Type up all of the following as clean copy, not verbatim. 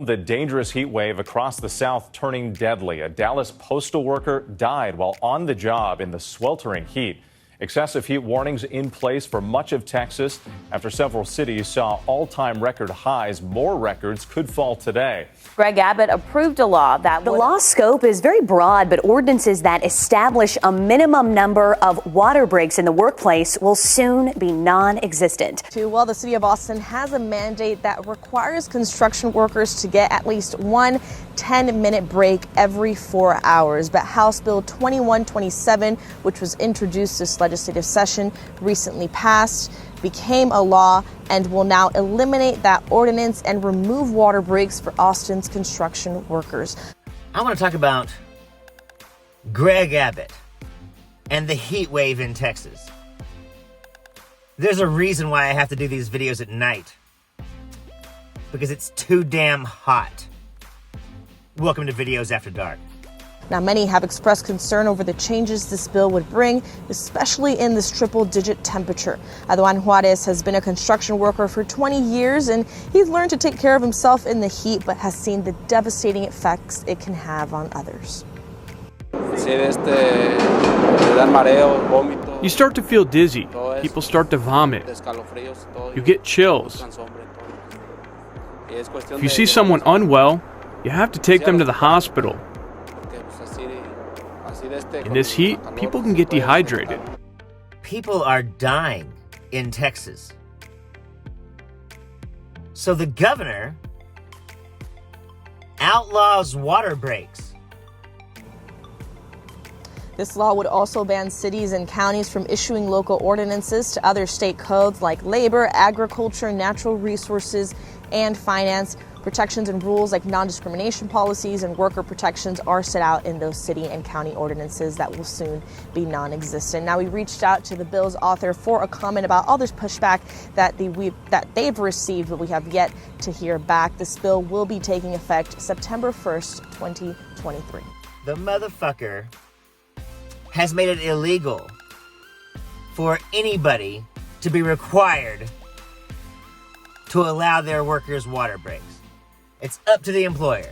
the dangerous heat wave across the South turning deadly. A Dallas postal worker died while on the job in the sweltering heat. Excessive heat warnings in place for much of Texas after several cities saw all-time record highs. More records could fall today. Gregg Abbott approved a law that the law's scope is very broad, but ordinances that establish a minimum number of water breaks in the workplace will soon be non-existent. Well, the city of Austin has a mandate that requires construction workers to get at least one 10-minute break every 4 hours. But House Bill 2127, which was introduced this legislative session, recently passed, became a law, and will now eliminate that ordinance and remove water breaks for Austin's construction workers. I want to talk about Gregg Abbott and the heat wave in Texas. There's a reason why I have to do these videos at night. Because it's too damn hot. Welcome to Videos After Dark. Now, many have expressed concern over the changes this bill would bring, especially in this triple-digit temperature. Aduan Juarez has been a construction worker for 20 years, and he's learned to take care of himself in the heat, but has seen the devastating effects it can have on others. You start to feel dizzy. People start to vomit. You get chills. If you see someone unwell, you have to take them to the hospital. In this heat, people can get dehydrated. People are dying in Texas. So the governor outlaws water breaks. This law would also ban cities and counties from issuing local ordinances to other state codes like labor, agriculture, natural resources, and finance. Protections and rules like non-discrimination policies and worker protections are set out in those city and county ordinances that will soon be non-existent. Now, we reached out to the bill's author for a comment about all this pushback that they've received, but we have yet to hear back. This bill will be taking effect September 1st, 2023. The motherfucker has made it illegal for anybody to be required to allow their workers water breaks. It's up to the employer.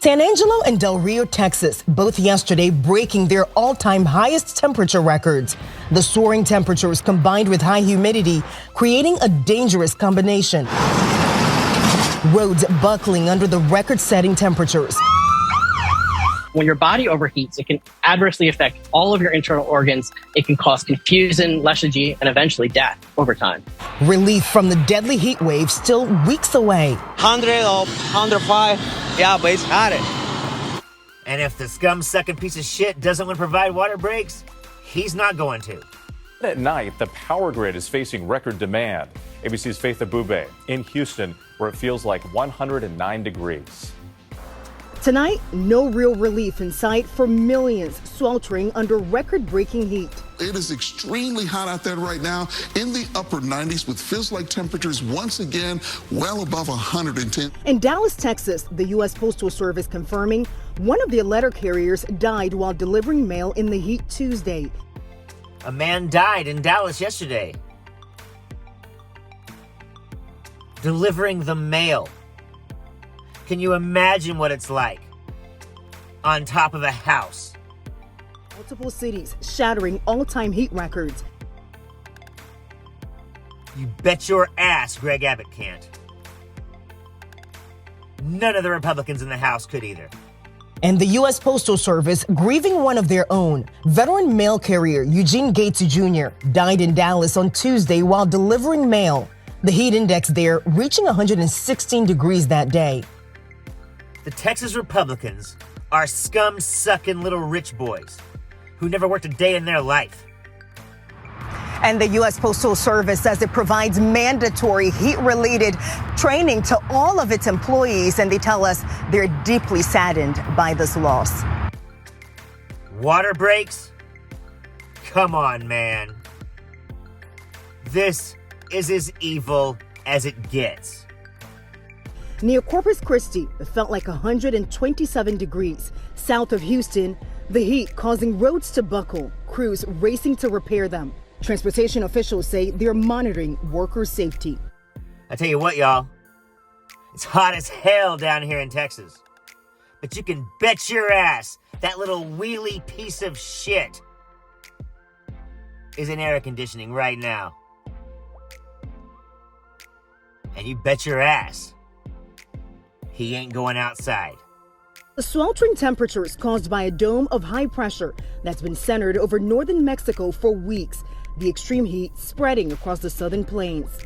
San Angelo and Del Rio, Texas, both yesterday breaking their all-time highest temperature records. The soaring temperatures combined with high humidity, creating a dangerous combination. Roads buckling under the record-setting temperatures. When your body overheats, it can adversely affect all of your internal organs. It can cause confusion, lethargy, and eventually death over time. Relief from the deadly heat wave still weeks away. 100 or 105, yeah, but it's hot. And if the scum-sucking piece of shit doesn't want to provide water breaks, he's not going to. At night, the power grid is facing record demand. ABC's Faith Abube in Houston, where it feels like 109 degrees. Tonight, no real relief in sight for millions sweltering under record-breaking heat. It is extremely hot out there right now, in the upper 90s, with feels-like temperatures once again well above 110. In Dallas, Texas, the U.S. Postal Service confirming one of their letter carriers died while delivering mail in the heat Tuesday. A man died in Dallas yesterday, delivering the mail. Can you imagine what it's like on top of a house? Multiple cities shattering all-time heat records. You bet your ass Gregg Abbott can't. None of the Republicans in the House could either. And the U.S. Postal Service grieving one of their own. Veteran mail carrier Eugene Gates Jr. died in Dallas on Tuesday while delivering mail. The heat index there reaching 116 degrees that day. The Texas Republicans are scum-sucking little rich boys who never worked a day in their life. And the U.S. Postal Service says it provides mandatory heat-related training to all of its employees, and they tell us they're deeply saddened by this loss. Water breaks? Come on, man. This is as evil as it gets. Near Corpus Christi, it felt like 127 degrees. South of Houston, the heat causing roads to buckle, crews racing to repair them. Transportation officials say they're monitoring worker safety. I tell you what, y'all. It's hot as hell down here in Texas. But you can bet your ass that little wheelie piece of shit is in air conditioning right now. And you bet your ass he ain't going outside. The sweltering temperatures caused by a dome of high pressure that's been centered over northern Mexico for weeks. The extreme heat spreading across the southern plains.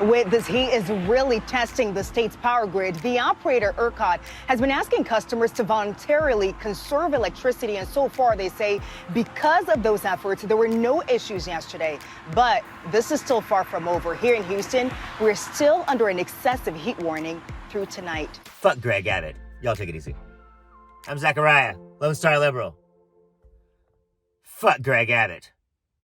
With this heat is really testing the state's power grid. The operator, ERCOT, has been asking customers to voluntarily conserve electricity. And so far, they say because of those efforts, there were no issues yesterday. But this is still far from over. Here in Houston, we're still under an excessive heat warning through tonight. Fuck Gregg Abbott. Y'all take it easy. I'm Zachariah, Lone Star Liberal. Fuck Gregg Abbott.